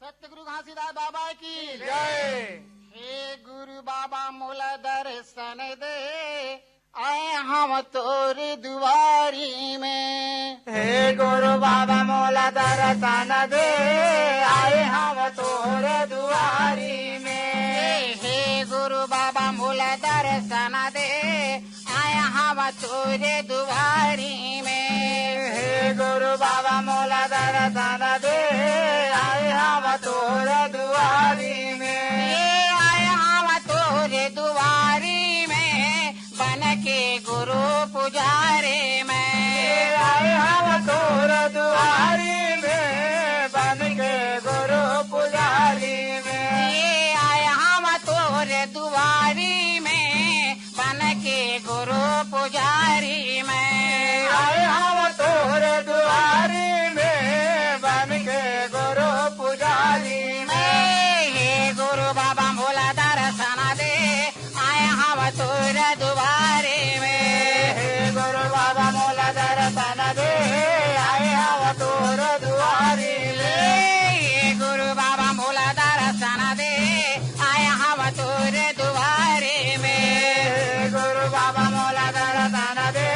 सतगुरु घासीदास बाबा की जय। हे गुरु बाबा मोला दर्शन दे, आए हम तोर दुआरी में। हे गुरु बाबा मोला दर्शन दे, आए हम तोर दुआरी में। हे गुरु बाबा मोला दर्शन दे, आए हम तोर दुआरी में। हे गुरु बाबा मोला दर्शन दे, आए हम तोर दुआरी में। आए हम तोर दुआरी में, बन के गुरु पुजारी में। आए हम तोर दुआरी में, बन के गुरु पुजारी में। आए हम तोर दुआरी में, बन के गुरु पुजारी में। आए हम तोर दुआरी में, बन के गुरु पुजारी में। हे गुरु बाबा मोला दर्शन दे, आए हम तोर दुआरे में। हे गुरु बाबा मोला दर्शन दे, आए हम तोर दुआरी में। हे गुरु बाबा मोला दर्शन दे, आए हम तोर दुआरे में। हे गुरु बाबा मोला दर्शन दे,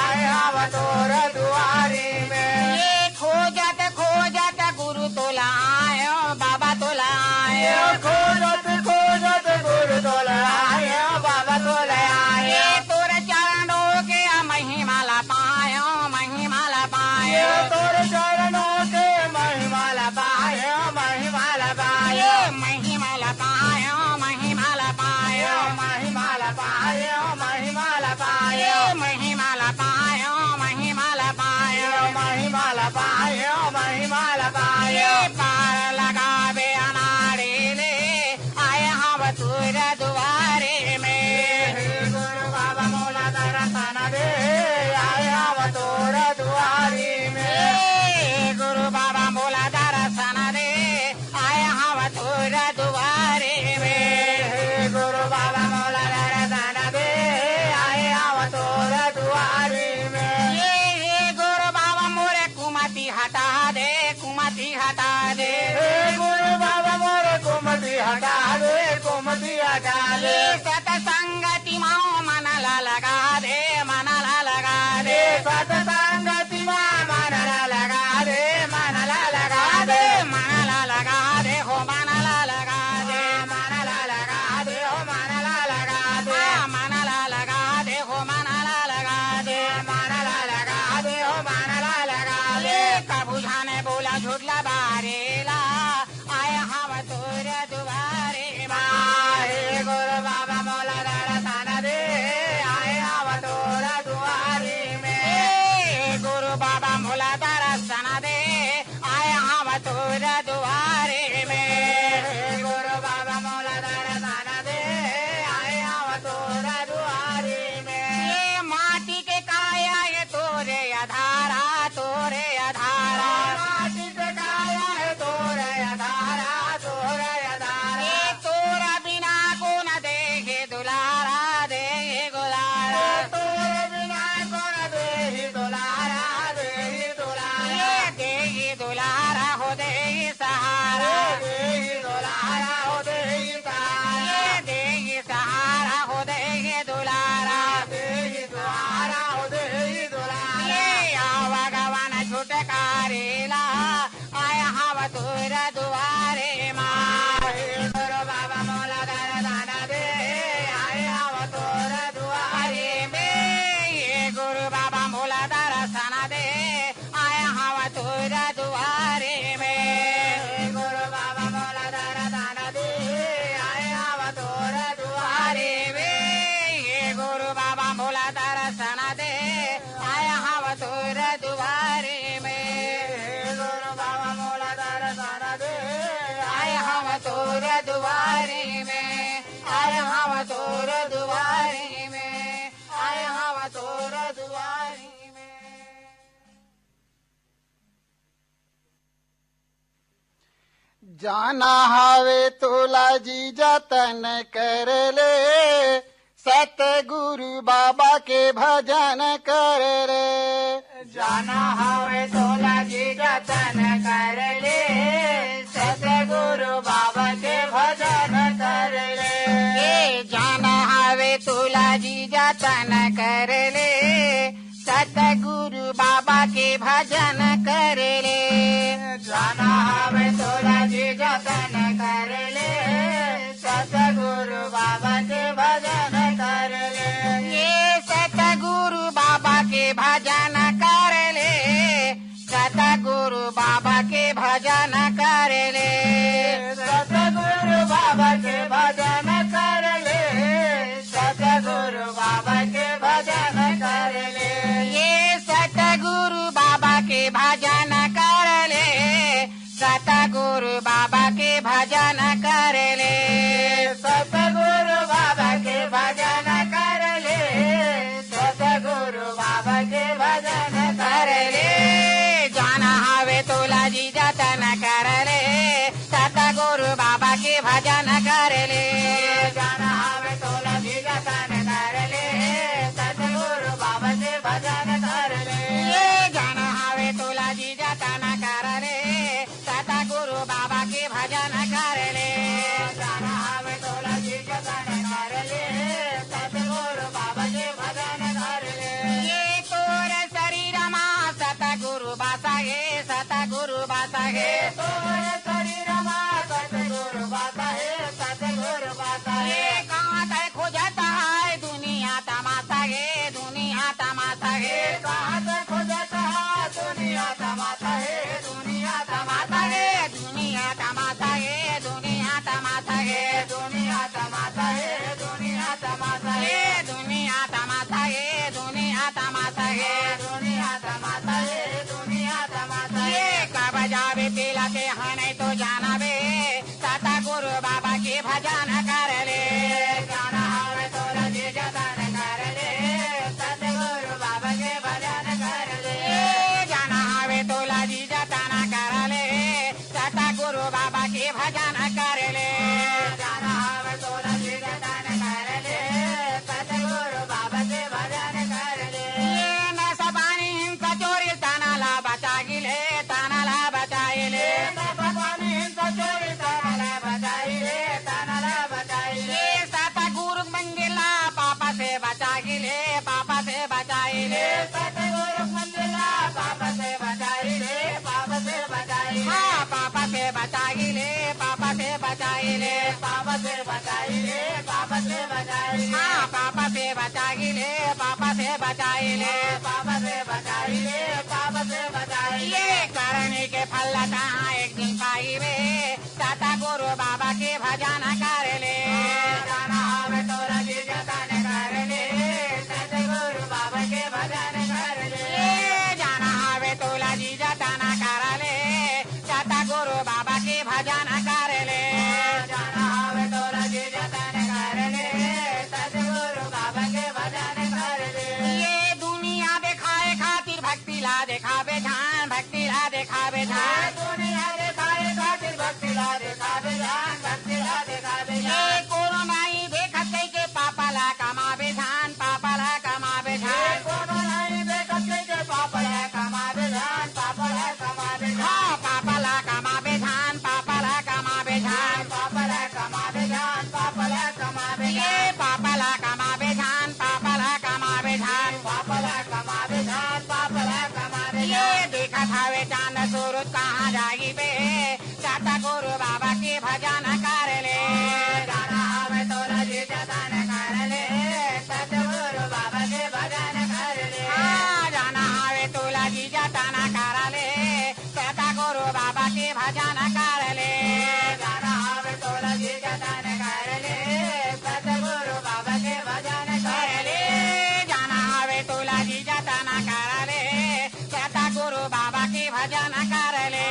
आए हम तोर दुआरी में। ये खोजत खोजत गुरु तोला आयो, बाबा तोला आयो। खोजत खोजत गुरु तोला आयो, बाबा तोला आयो। ये तोर चरणों के महिमाला पायो, महिमाला पायो। तोर चरणों के महिमाला पायो, महिमाला पायो। ये महिमाला पायो, महिमाला पायो। महिमाला पायो, महिमाला पायो। ये महिमाला पायो, महिमाला पायो। महिमाला पायो, महिमाला पायो। ये पार लगावे अनाड़ी ले, आए हम तोर दुआरे में। हे गुरु बाबा मोला दर्शन दे, आए हम तोर दुआरी में। हे गुरु बाबा मोला दर्शन दे, आए हम तोर दुआरे में। हे गुरु बाबा मोला दर्शन दे, आए हम तोर दुआरी में। ये गुरु बाबा मोरे कुमति हटा दे, कुमति हटा दे। हे गुरु बाबा मोरे कुमति हटा दे, कुमति हटा दे। ये सतसंगति माओ मनला लगा दे, मनला लगा दे। सतसंगति मां मनला लगा दे, मनला लगा दे। मनला लगा दे हो, मनला लगा दे। मनला लगा दे, हो मनला लगा दे। मनला लगा दे हो, मनला लगा दे। मनला लगा दे, हो मनला लगा दे। ये कबू जाने बोला झूठला बारेला, आए हम तोर दुआरे में। हे गुरु बाबा मोला दर्शन दे, आए हम तोर दुआरी में। हे गुरु बाबा मोला दर्शन दे, आए हम तोर दुआरे में। हे गुरु बाबा मोला दर्शन दे, आए हम तोर दुआरी में। ये माटी के काया ये तोरे अधारा, तोरे अधारा। माटी से काया है तोरे अधारा, तोरे अधारा। ये तोरा बिना को न देखे दुलारा, देखे गुलारा। तोरे बिना कौन देहि दुलारा, देहि दुलारा। ये देही दुलारा हो, देही सहारा। देहि दुलारा, हो देहि सहारा। ये देही सहारा हो, देही दुलारा। देहि दुलारा, हो देहि दुलारा। ये आवागवन छुटकारेला, आए हम तोर दुआरे माँ। हे गुरु बाबा मोला दर्शन दे, आए हम तोर दुआरी में। ये गुरु बाबा मोला दर्शन दे, आए हम तोर दुआरे में। हे गुरु बाबा मोला दर्शन दे, आए हम तोर दुआरी में। ये गुरु बाबा मोला दर्शन दे, आए हम तोर दुआरे में। हे गुरु बाबा मोला दर्शन दे, आए हम तोर दुआरे में। आए हम तोर दुआरे में। आए हम तोर दुआरे में। जाना हावे तोला जी जतन कर ले, सतगुरु बाबा के भजन कर ले। जाना हवे तोला जी जतन कर ले, सत बाबा के भजन कर ले। ये जाना हवे तुला जी जतन कर ले, सतगुरु बाबा के भजन कर ले। जाना हवे तुला जी जतन कर ले, सतगुरु बाबा के भजन कर ले। ये सतगुरु बाबा के भजन कर ले, सतगुरु बाबा के भजन कर ले। सतगुरु बाबा के भजन कर ले, सतगुरु बाबा के भजन कर ले। ये सतगुरु बाबा के भजन कर ले, सतगुरु बाबा के भजन कर ले। सतगुरु बाबा के भजन कर ले, सतगुरु बाबा के भजन कर ले। जाना हवे तोला जी जतन कर ले, सतगुरु बाबा के भजन कर ले। जाना हवे तोला जी जतन कर ले, सतगुरु बाबा के भजन कर ले। ये जाना हवे तोला जी जतन कर ले, सतगुरु बाबा के भजन कर ले। जाना हवे तोला जी जतन कर ले, सतगुरु बाबा के भजन कर ले। ये तोर शरीर मा सतगुरु बासा है, सतगुरु बासा है। तोर शरीर मा सतगुरु बासा है, सतगुरु बासा है। ये कहाँ तक खोजता है दुनिया तमाशा है, दुनिया तमाशा है। कहाँ से खोजता है दुनिया तमाशा है, दुनिया तमाशा है। दुनिया तमाशा है, दुनिया तमाशा है। दुनिया तमाशा है, दुनिया तमाशा है। ये दुनिया तमाशा है, दुनिया तमाशा है। दुनिया तमाशा है, दुनिया तमाशा है। ये कब जावे तेला के हने तो जाना बे, सतगुरु बाबा के भजन कर ले। जाना हवे तोला जी जतन कर ले, सतगुरु बाबा के भजन कर ले। ये जाना हवे तोला जी जतन कर ले, सतगुरु बाबा के भजन कर ले। जाना हवे तोला जी जतन कर ले, सतगुरु बाबा के भजन कर ले। ये न सबानी हिंसा चोरी तनाला बचा गिले, तनाला बचाइले। भगवानी चोरी तनाला बचाइले, तनाला बचाइले। ये सतगुरु मंगिला पापा से बचा गिले, पापा से बचाइले। सतगुरु मंदिला पापा से बचाइले, पापा से बचाइले। हाँ पापा से बचा गिले, पापा से बचाइले। पापा से बचाइले, पापा से बचाइले। हाँ पापा से बचा गिले, पापा से बचाइले। पापा से बचाइले, पापा से बचाइले। ये करने के फल कहाँ एक दिन पाइबे, सतगुरु बाबा के भजन कर ले। जाना हवे तोला जी जतन कर ले, सतगुरु बाबा के भजन कर ले। ये जाना हवे तोला जी जतन कर ले, सतगुरु बाबा के भजन कर ले। जाना हवे तोला जी जतन कर ले, सतगुरु बाबा के भजन कर ले। ये दुनिया दिखाए खातिर भक्ति ला दिखावे ध्यान, भक्ति ला दिखावे ध्यान। दुनिया दिखाए खातिर भक्ति ला दिखावे ध्यान, भक्ति ला दिखावे ये ध्यान। कोरोना ही देखत कई के पापा ला कमावे ध्यान, पापा ला कमावे ध्यान। कोनो नहीं देखत के पापा है कमावे ध्यान, पापा है कमावे ध्यान। हाँ पापा ला कमावे ध्यान, पापा ला कमावे ध्यान। पापा है कमावे ध्यान, पापा है कमावे ध्यान। ये पापा ला कमावे ध्यान, पापा ला कमावे ध्यान। पापा है कमावे ध्यान, पापा है कमावे ये ध्यान। देखत हवे चांद सूरज कहाँ जागी बे, सतगुरु बाबा के भजन कर ले। जाना हवे तोला जी जतन कर ले, सतगुरु बाबा के भजन कर ले। हाँ जाना हवे तोला जी जतन कर ले, सतगुरु बाबा के भजन कर ले। जाना हवे तोला जी जतन कर ले, सतगुरु बाबा के भजन कर ले। जाना हवे तोला जी जतन कर ले, सतगुरु बाबा के भजन कर ले।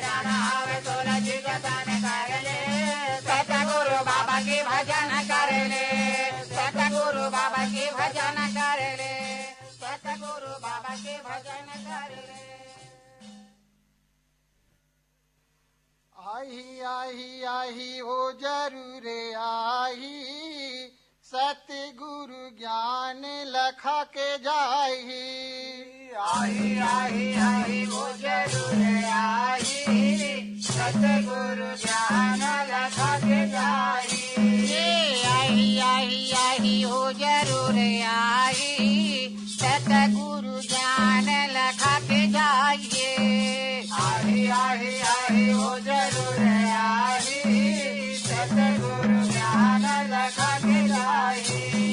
जाना हवे तोला जी जतन कर ले, सतगुरु बाबा के भजन कर ले, सतगुरु बाबा के भजन कर ले, सतगुरु बाबा के भजन कर ले। आही आही आही वो जरूर आही, सतगुरु ज्ञान लखा के जाही। आई आई आई वो जरूर आई, सतगुरु ज्ञान आही आही वो जरूर आही, सतगुरु ज्ञान लखा के जाए।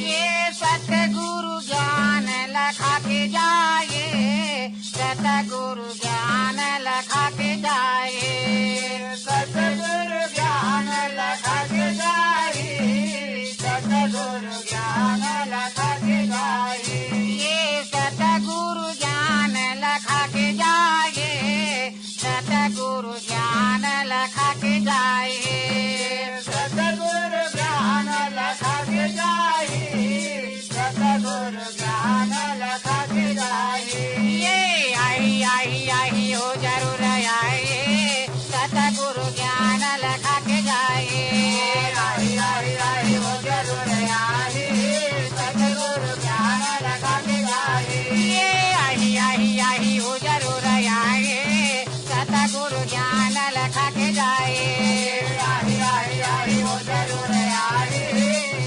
ये सतगुरु ज्ञान लखा के जाए, सतगुरु ज्ञान लखा के जाए, सतगुरु ज्ञान लखा के जाए, सतगुरु ज्ञान लखा के जाए। ये सतगुरु ज्ञान लखा के जाए, सतगुरु ज्ञान लखा के जाए, सतगुरु ज्ञान लखा के जाए, सतगुरु ज्ञान लखा के जाए। ये आई आई आई हो जरूर आए, सतगुरु ज्ञान लखा के जाए, आई आई आई वो जरूर आए, सतगुरु ज्ञान लखा के जाए। ये आई आई आई हो जरूर आए, सतगुरु ज्ञान लखा के जाए, आई आई आई वो जरूर आए,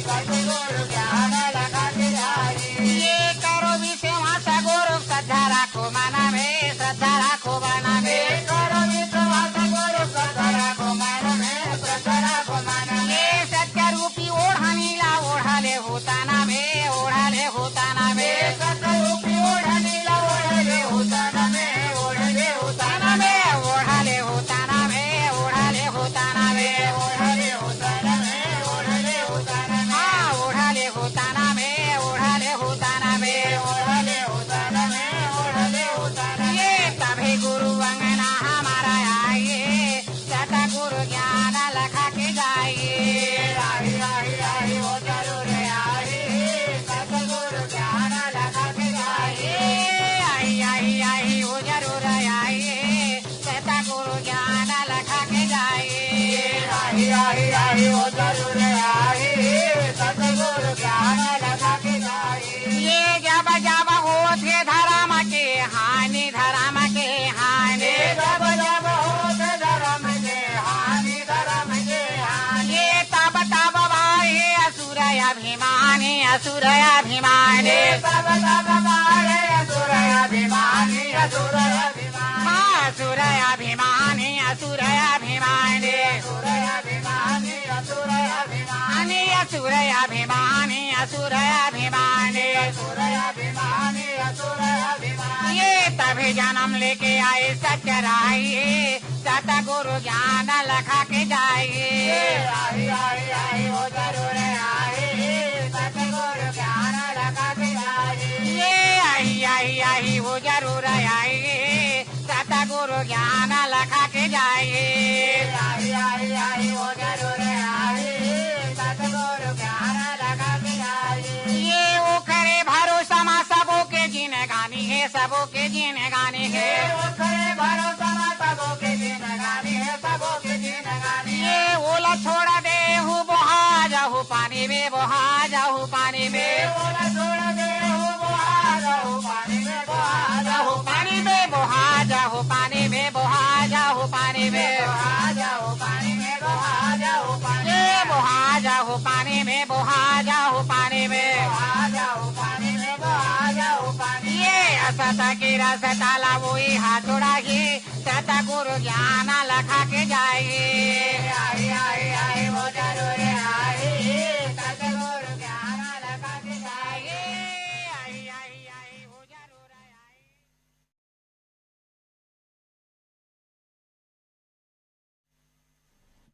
सतगुरु ज्ञान लखा के जाए। ये करो भी सेवा सगुरु श्रद्धा राखो मना में, श्रद्धा राखो मना में, करो विश्वास गुरु श्रद्धा राखो मन में, श्रद्धा राखो मन में। ये सत्य रूपी ओढ़नीला ओढ़ाले होताना में, ओढ़ाले होताना में, सतरूपी ओढ़नीला ओढ़ले होताना में, ओढ़ले होताना ताना में ओढ़ाले होताना में, ओढ़ाले होताना में, ओढ़ले होताना में, ओढ़ले होताना में, हाँ ओढ़ाले होताना में, ओढ़ाले होताना में, ओढ़ले होताना में, ओढ़ले होताना में। ये तभी गुरु अंगना हमारा आए, सतगुरु ज्ञान लखा के जाइए, आई आई आई वो जरूर आए, सतगुरु ज्ञान लखा के जाए। आई आई आई हो जरूर आइए, सतगुरु ज्ञान लखा के जाइए, आई आई आई वो जरूर आए, सतगुरु ज्ञान लखा के जाए। ये जब जब होते धर्म के हानि, धर्म के हानि, जब जब होते धर्म के हानि, धर्म के हानि। ये तब तब भाई असुर अभिमानी, असुर अभिमानी, तब तब बारे असुर अभिमानी, असुर अभिमानी, हाँ असुर अभिमानी, असुर अभिमानी, असुर अभिमानी, असुर अभिमानी, असुर अभिमानी, असुर अभिमानी, असुर अभिमानी, असुर अभिमानी। ये तभी जन्म लेके आए सचराइए, सतगुरु ज्ञान लखा के जाइए, आई आई आई वो जरूर आए, सतगुरु ज्ञान लखा के जाए। ये आई आई आई वो जरूर आइए, सतगुरु ज्ञान लखा के जाइए, आई आई आई वो जरूर आए, सतगुरु ज्ञान लखा के जाए। ये वो करे भरोसा मा सबों के जिन गानी है, सबों के जिन गानी है, करे भरोसा सबों के दिन गानी है, सबों के दिन गानी है। ये ओला छोड़ा दे हूँ बहा जाहू पानी में, बहा जाहू पानी में, बोला छोड़ दे हो बहा जाओ पानी में, बहा जाओ पानी में बहा जाहू पानी में, बहा जाहू पानी में, बहा जाओ पानी में, बहा जाओ पानी ये बहा जाहू पानी में, बहा जाहू पानी में, बहा जाओ पानी में, बहा जाओ पानी। ये असत की रस ताला वही हाथ उड़ा के, सतगुरु ज्ञान लखा के जाइए,